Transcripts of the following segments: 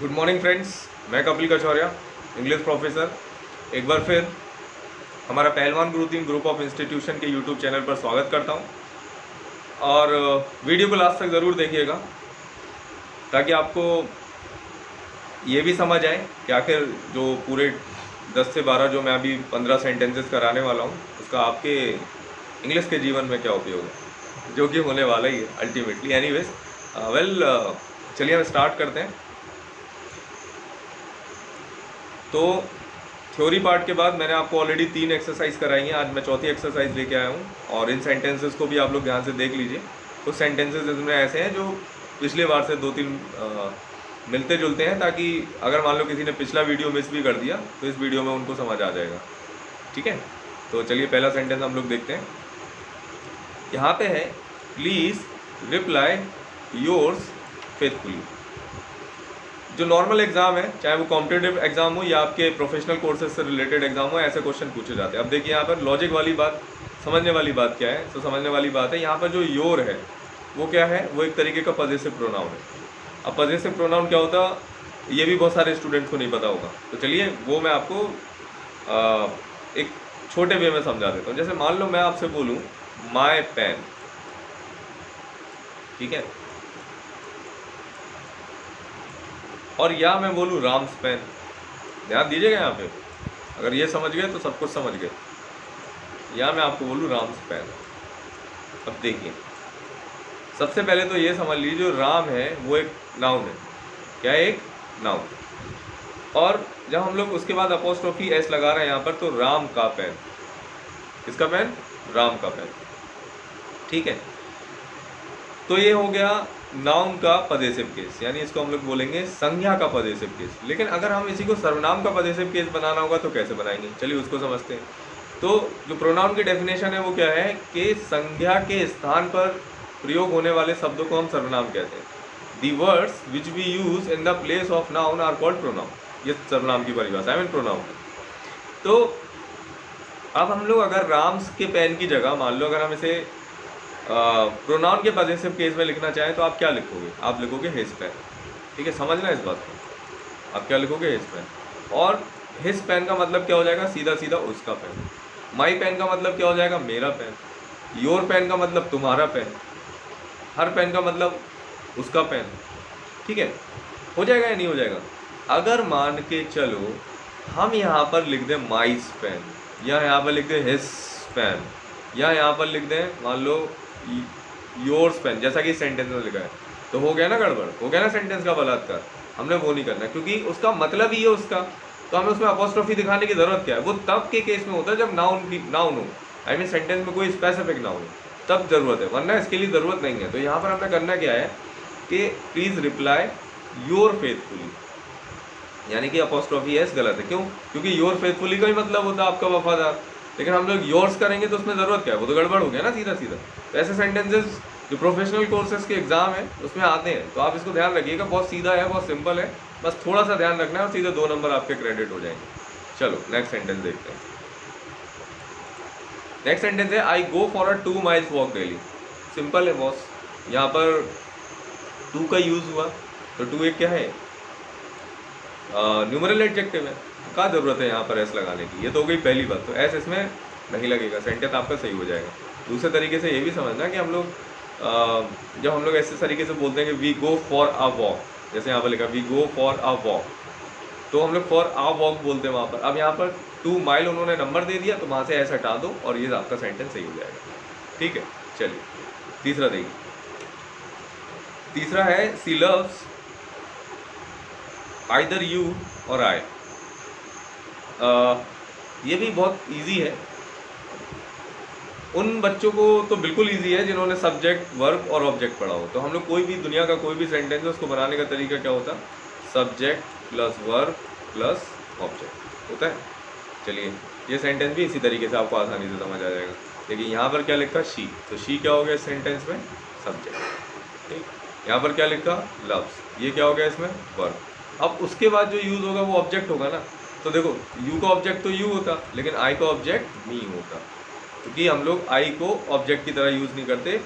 Good morning friends, मैं Kapil कचौरिया, English professor. एक बार फिर हमारा पहलवान गुरु टीम ग्रुप ऑफ इंस्टीट्यूशन के यूट्यूब चैनल पर स्वागत करता हूं। और वीडियो को लास्ट तक ज़रूर देखिएगा ताकि आपको ये भी समझ आए कि आखिर जो पूरे 10 से 12 जो मैं अभी 15 सेंटेंसेस कराने वाला हूँ उसका आपके इंग्लिश के जीवन में क्या उपयोग है, जो कि होने वाला ही है अल्टीमेटली। एनीवेज चलिए हम स्टार्ट करते हैं। तो थ्योरी पार्ट के बाद मैंने आपको ऑलरेडी 3 एक्सरसाइज कराई हैं। आज मैं चौथी एक्सरसाइज लेके आया हूँ और इन सेंटेंसेस को भी आप लोग ध्यान से देख लीजिए। कुछ सेंटेंसेस इसमें ऐसे हैं जो पिछले बार से 2-3 मिलते जुलते हैं, ताकि अगर मान लो किसी ने पिछला वीडियो मिस भी कर दिया तो इस वीडियो में उनको समझ आ जाएगा। ठीक है, तो चलिए पहला सेंटेंस हम लोग देखते हैं। यहाँ पे है, प्लीज़ रिप्लाई योर्स फेथफुली। जो नॉर्मल एग्जाम है, चाहे वो कॉम्पिटेटिव एग्जाम हो या आपके प्रोफेशनल कोर्सेज से रिलेटेड एग्जाम हो, ऐसे क्वेश्चन पूछे जाते हैं। अब देखिए यहाँ पर लॉजिक वाली बात, समझने वाली बात क्या है। तो समझने वाली बात है, यहाँ पर जो योर है वो क्या है, वो एक तरीके का पजेसिव प्रोनाउन है। अब पजेसिव प्रोनाउन क्या होता है ये भी बहुत सारे स्टूडेंट्स को नहीं पता होगा, तो चलिए वो मैं आपको एक छोटे वे में समझा देता हूँ। जैसे मान लो मैं आपसे बोलूँ माय पेन, ठीक है, और या मैं बोलूँ राम्स पेन। ध्यान दीजिएगा यहाँ पे, अगर ये समझ गए तो सब कुछ समझ गए। या मैं आपको बोलूँ राम्स पेन। अब देखिए, सबसे पहले तो ये समझ लीजिए जो राम है वो एक नाउन है। क्या है? एक नाउन। और जब हम लोग उसके बाद अपोस्ट्रोफी एस लगा रहे हैं यहाँ पर, तो राम का पेन। किसका पेन? राम का पेन। ठीक है, तो ये हो गया नाउन का पजेसिव केस, यानी इसको हम लोग बोलेंगे संज्ञा का पजेसिव केस। लेकिन अगर हम इसी को सर्वनाम का पजेसिव केस बनाना होगा तो कैसे बनाएंगे, चलिए उसको समझते हैं। तो जो प्रोनाउन की डेफिनेशन है वो क्या है कि संज्ञा के स्थान पर प्रयोग होने वाले शब्दों को हम सर्वनाम कहते हैं। The words which we use in the place of noun are called pronoun. ये सर्वनाम की परिभाषा है, प्रोनाउन। तो अब हम लोग अगर राम्स के पेन की जगह मान लो अगर हम इसे प्रोनाउन के पजेसिव केस में लिखना चाहें तो आप क्या लिखोगे? आप लिखोगे हिज पेन। ठीक है, समझना इस बात को। आप क्या लिखोगे? His pen. और हिज पेन का मतलब क्या हो जाएगा? सीधा सीधा उसका पेन। माई पेन का मतलब क्या हो जाएगा? मेरा पेन। योर पेन का मतलब तुम्हारा पेन। हर पेन का मतलब उसका पेन। ठीक है, हो जाएगा या नहीं हो जाएगा? अगर मान के चलो हम यहाँ पर लिख दें माइस पेन, या यहाँ पर लिख दें हिज पेन, या यहाँ पर लिख दें मान लो योर्स पेन, जैसा कि सेंटेंस में लिखा है, तो हो गया ना गड़बड़, हो गया ना सेंटेंस का बलात्कार। हमने वो नहीं करना, क्योंकि उसका मतलब ही है उसका, तो हमें उसमें अपोस्ट्रोफी दिखाने की जरूरत क्या है? वो तब के केस में होता है जब नाउन हो, आई मीन सेंटेंस में कोई स्पेसिफिक नाउन हो, तब जरूरत है, वरना इसके लिए ज़रूरत नहीं है। तो यहाँ पर हमें करना क्या है कि प्लीज़ रिप्लाई योर फेथफुली, यानी कि अपोस्ट्रोफी एस गलत है। क्यों? क्योंकि योर फेथफुली का ही मतलब होता है आपका वफादार। लेकिन हम लोग योर्स करेंगे तो उसमें ज़रूरत क्या है? वो तो गड़बड़ हो गया ना सीधा सीधा। तो ऐसे सेंटेंसेस जो प्रोफेशनल कोर्सेज के एग्जाम है उसमें आते हैं, तो आप इसको ध्यान रखिएगा। बहुत सीधा है, बहुत सिंपल है, बस थोड़ा सा ध्यान रखना है और सीधे 2 नंबर आपके क्रेडिट हो जाएंगे। चलो नेक्स्ट सेंटेंस देखते हैं। नेक्स्ट सेंटेंस है, I go for a 2 miles walk daily. Simple है बॉस, यहाँ पर 2 का यूज़ हुआ, तो 2 एक क्या है? न्यूमरल एडजेक्टिव है। क्या ज़रूरत है यहाँ पर एस लगाने की? ये तो हो गई पहली बात, तो एस इसमें नहीं लगेगा, सेंटेंस आपका सही हो जाएगा। दूसरे तरीके से ये भी समझना कि हम लोग जब हम लोग ऐसे तरीके से बोलते हैं कि we go for a walk, जैसे यहाँ पर लिखा we go for a walk, तो हम लोग फॉर अ वॉक बोलते हैं वहाँ पर। अब यहाँ पर 2 माइल उन्होंने नंबर दे दिया, तो वहाँ से ऐसा हटा दो और ये आपका सेंटेंस सही हो जाएगा। ठीक है, चलिए तीसरा देखिए। तीसरा है, सी लव्स आइदर यू और आई। ये भी बहुत इजी है। उन बच्चों को तो बिल्कुल इजी है जिन्होंने सब्जेक्ट, वर्ब और ऑब्जेक्ट पढ़ा हो। तो हम लोग कोई भी दुनिया का कोई भी सेंटेंस है उसको बनाने का तरीका क्या होता है? Subject plus verb plus object होता है। चलिए ये सेंटेंस भी इसी तरीके से आपको आसानी से समझ आ जाएगा। देखिए यहाँ पर क्या लिखा? शी, तो शी क्या हो गया इस सेंटेंस में? सब्जेक्ट। ठीक, यहाँ पर क्या लिखा? लव्स, ये क्या हो गया इसमें? वर्ब। अब उसके बाद जो यूज़ होगा वो ऑब्जेक्ट होगा ना। तो देखो यू का ऑब्जेक्ट तो यू होता, लेकिन आई का ऑब्जेक्ट मी होता, क्योंकि हम लोग आई को ऑब्जेक्ट की तरह यूज़ नहीं करते,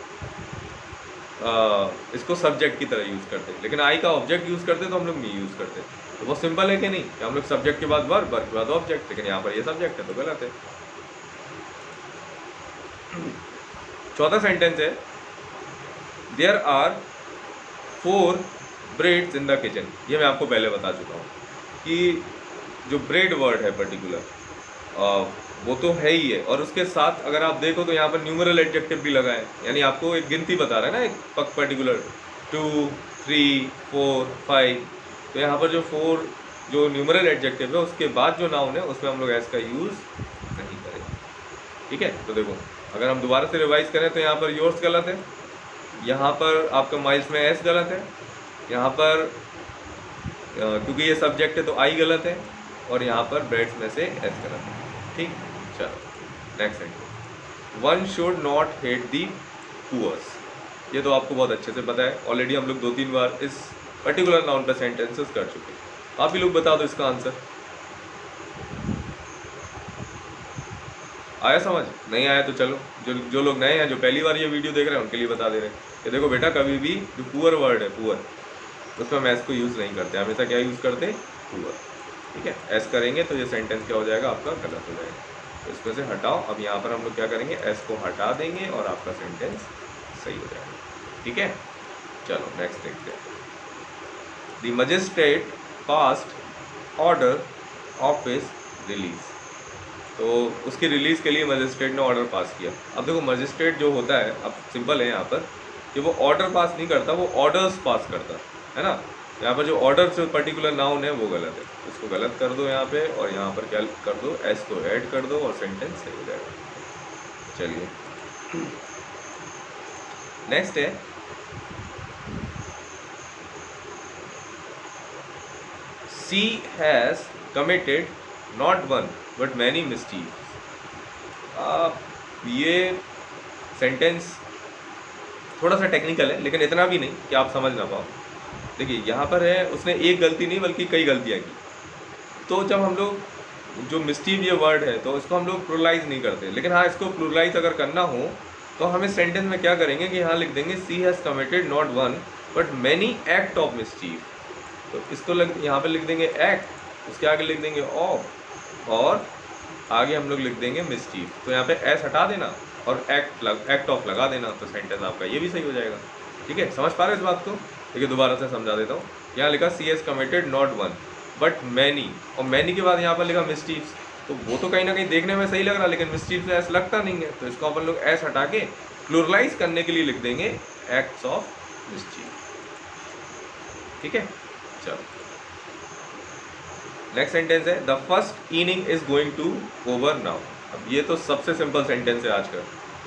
इसको सब्जेक्ट की तरह यूज़ करते हैं, लेकिन आई का ऑब्जेक्ट यूज़ करते तो हम लोग नहीं यूज़ करते। तो बहुत सिंपल है कि नहीं, कि हम लोग सब्जेक्ट के बाद वर्ब, वर्ब के बाद ऑब्जेक्ट, लेकिन यहाँ पर ये सब्जेक्ट है तो गलत है। चौथा सेंटेंस है, there are 4 breads in the kitchen. ये मैं आपको पहले बता चुका हूँ कि जो ब्रेड वर्ड है पर्टिकुलर वो तो है ही है, और उसके साथ अगर आप देखो तो यहाँ पर न्यूमरल एडजेक्टिव भी लगा है, यानी आपको एक गिनती बता रहा है ना, एक पर्टिकुलर 2, 3, 4, 5। तो यहाँ पर जो 4 जो न्यूमरल एडजेक्टिव है उसके बाद जो नाउन है उसमें हम लोग एस का यूज़ नहीं करेंगे। ठीक है, तो देखो अगर हम दोबारा से रिवाइज करें तो यहाँ पर योर्स गलत है, यहाँ पर आपका माइल्स में एस गलत है, यहाँ पर क्योंकि ये सब्जेक्ट है तो आई गलत है, और यहाँ पर ब्रेड्स में से एस गलत है। ठीक, चलो next sentence, one should not hate the poors. ये तो आपको बहुत अच्छे से पता है, ऑलरेडी हम लोग 2-3 बार इस पर्टिकुलर नाउन पर सेंटेंसेस कर चुके हैं। आप ही लोग बता दो इसका आंसर। आया समझ? नहीं आया तो चलो, जो लोग नए हैं, जो पहली बार ये वीडियो देख रहे हैं, उनके लिए बता दे रहे हैं। ये देखो बेटा, कभी भी जो पुअर वर्ड है, पुअर, उसमें हम एस को यूज़ नहीं करते, हमेशा क्या यूज़ करते, पुअर। ठीक है, एस करेंगे तो ये सेंटेंस क्या हो जाएगा, आपका गलत हो जाएगा। तो इसमें से हटाओ। अब यहाँ पर हम लोग क्या करेंगे, एस को हटा देंगे और आपका सेंटेंस सही हो जाएगा। ठीक है, चलो नेक्स्ट देखते हैं। The magistrate passed order office release. तो उसकी रिलीज़ के लिए मजिस्ट्रेट ने ऑर्डर पास किया। अब देखो मजिस्ट्रेट जो होता है, अब सिंपल है यहाँ पर कि वो ऑर्डर पास नहीं करता, वो ऑर्डर्स पास करता है ना। यहाँ पर जो ऑर्डर से पर्टिकुलर नाउन है वो गलत है, इसको गलत कर दो यहाँ पे, और यहाँ पर क्या कर दो, एस को ऐड कर दो और सेंटेंस सही हो जाएगा। चलिए नेक्स्ट है, she has committed not one but many misdeeds. ये सेंटेंस थोड़ा सा टेक्निकल है, लेकिन इतना भी नहीं कि आप समझ ना पाओ। देखिए यहाँ पर है, उसने एक गलती नहीं बल्कि कई गलतियाँ की। तो जब हम लोग जो मिस्टीव ये वर्ड है तो इसको हम लोग प्लुरलाइज नहीं करते, लेकिन हाँ इसको प्लुरलाइज अगर करना हो तो हम इस सेंटेंस में क्या करेंगे कि यहाँ लिख देंगे, she has committed not one but many act of misdeed. तो इसको यहाँ पर लिख देंगे एक्ट, उसके आगे लिख देंगे ऑफ, और आगे हम लोग लिख देंगे मिस्टीव। तो यहाँ पे एस हटा देना और एक्ट ऑफ लगा देना, तो सेंटेंस आपका ये भी सही हो जाएगा। ठीक है, समझ पा रहे हो इस बात को? देखिए दोबारा से समझा देता हूँ। यहाँ लिखा she has committed not one but many, और मैनी के बाद यहाँ पर लिखा मिस्टीव्स। तो वो तो कहीं ना कहीं देखने में सही लग रहा, लेकिन मिस्टीव्स में एस लगता नहीं है, तो इसको अपन लोग एस हटा के प्लुरलाइज करने के लिए लिख देंगे एक्ट्स ऑफ मिस्टीव। ठीक है, चलो नेक्स्ट सेंटेंस है, the first inning is going to over now. अब ये तो सबसे सिंपल सेंटेंस है आज का।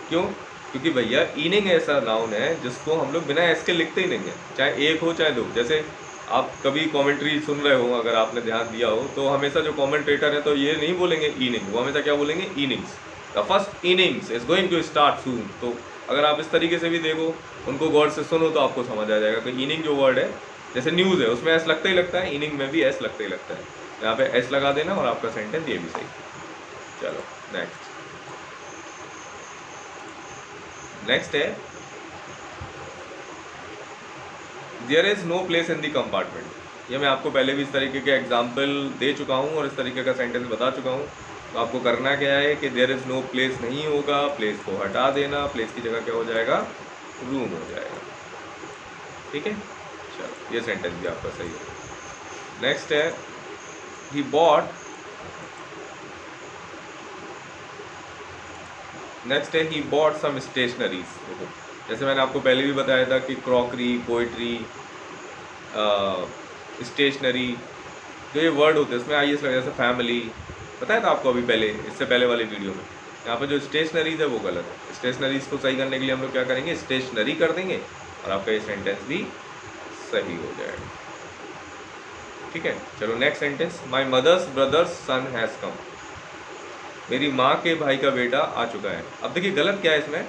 क्यों? क्योंकि भैया इनिंग ऐसा नाउन है जिसको हम लोग बिना एस के लिखते ही नहीं है, चाहे एक हो चाहे दो। जैसे आप कभी कमेंट्री सुन रहे हो, अगर आपने ध्यान दिया हो, तो हमेशा जो कमेंटेटर है तो ये नहीं बोलेंगे इनिंग, वो हमेशा क्या बोलेंगे, innings. The first innings is going to start soon. तो अगर आप इस तरीके से भी देखो, उनको गौर से सुनो, तो आपको समझ आ जाएगा कि इनिंग जो वर्ड है, जैसे न्यूज़ है उसमें एस लगता ही लगता है, इनिंग में भी एस लगता ही लगता है। यहाँ पे एस लगा देना और आपका सेंटेंस ये भी सही। चलो नेक्स्ट है, there is no place in the compartment. ये मैं आपको पहले भी इस तरीके के एग्जाम्पल दे चुका हूँ और इस तरीके का सेंटेंस बता चुका हूँ। तो आपको करना क्या है कि देयर इज नो प्लेस नहीं होगा, प्लेस को हटा देना, प्लेस की जगह क्या हो जाएगा, रूम हो जाएगा। ठीक है, चलो ये सेंटेंस भी आपका सही है। नेक्स्ट है, he bought, नेक्स्ट है he bought some stationeries। देखो जैसे मैंने आपको पहले भी बताया था कि क्रॉकरी, पोइट्री, स्टेशनरी, जो ये वर्ड होते हैं इसमें आई एस लगा, जैसे फैमिली, बताया था आपको अभी पहले, इससे पहले वाली वीडियो में। यहाँ पर जो स्टेशनरीज है वो गलत है। स्टेशनरीज को सही करने के लिए हम लोग क्या करेंगे, स्टेशनरी कर देंगे और आपका ये सेंटेंस भी सही हो जाएगा। ठीक है, चलो next sentence, my mother's brother's son has come. मेरी माँ के भाई का बेटा आ चुका है। अब देखिए गलत क्या है इसमें,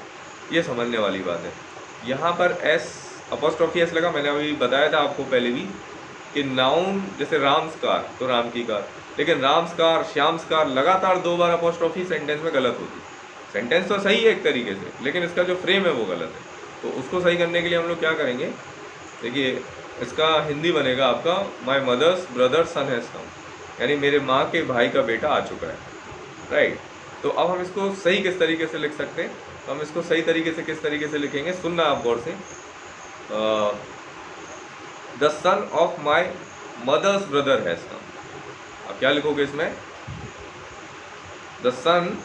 ये समझने वाली बात है। यहाँ पर एस अपॉस्ट्रोफी एस लगा, मैंने अभी बताया था आपको पहले भी कि नाउन जैसे रामस्कार तो राम की कार, लेकिन रामस्कार, श्यामस्कार लगातार 2 बार अपॉस्ट्रोफी सेंटेंस में गलत होती। सेंटेंस तो सही है एक तरीके से, लेकिन इसका जो फ्रेम है वो गलत है। तो उसको सही करने के लिए हम लोग क्या करेंगे, देखिए इसका हिंदी बनेगा आपका my mother's brother son has come, यानी मेरे माँ के भाई का बेटा आ चुका है, राइट। तो अब हम इसको सही किस तरीके से लिख सकते हैं, तो हम इसको सही तरीके से किस तरीके से लिखेंगे, सुनना आप गौर से। The son of my mother's brother has come, अब क्या लिखोगे इसमें, the son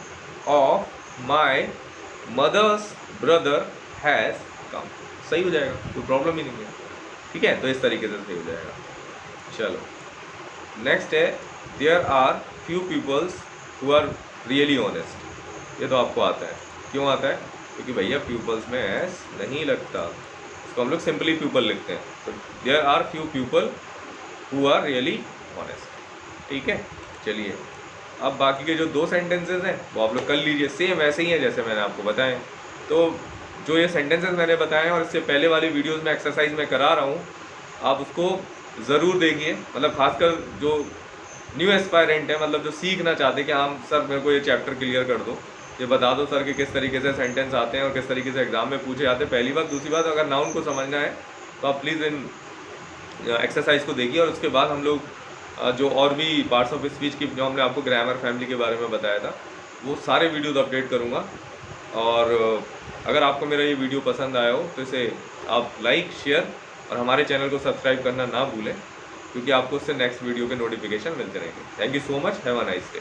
of my mother's brother has come, सही हो जाएगा, कोई प्रॉब्लम ही नहीं है, ठीक है। तो इस तरीके से सही हो जाएगा। चलो नेक्स्ट है, there are few peoples who are really honest, ये तो आपको आता है, क्यों आता है, क्योंकि भैया पीपल्स में एस नहीं लगता, इसको हम लोग सिंपली पीपल लिखते हैं। तो there are few people who are really honest, ठीक है। चलिए अब बाकी के जो 2 सेंटेंसेस हैं वो आप लोग कर लीजिए, सेम वैसे ही हैं जैसे मैंने आपको बताए। तो जो ये सेंटेंसेस मैंने बताए हैं और इससे पहले वाली वीडियोस में एक्सरसाइज में करा रहा हूँ, आप उसको ज़रूर देखिए, मतलब खासकर जो न्यू एस्पायरेंट है, मतलब जो सीखना चाहते हैं कि हाँ सर मेरे को ये चैप्टर क्लियर कर दो, ये बता दो सर कि किस तरीके से सेंटेंस आते हैं और किस तरीके से एग्जाम में पूछे जाते हैं, पहली बात। दूसरी बात, अगर नाउन को समझना है तो आप प्लीज़ इन एक्सरसाइज को देखिए, और उसके बाद हम लोग जो और भी पार्ट्स ऑफ स्पीच की, जो हमने आपको ग्रामर फैमिली के बारे में बताया था, वो सारे वीडियोज़ अपडेट करूँगा। और अगर आपको मेरा ये वीडियो पसंद आया हो तो इसे आप लाइक, शेयर और हमारे चैनल को सब्सक्राइब करना ना भूलें, क्योंकि आपको उससे नेक्स्ट वीडियो के नोटिफिकेशन मिलते रहेंगे। Thank you so much, have a nice day.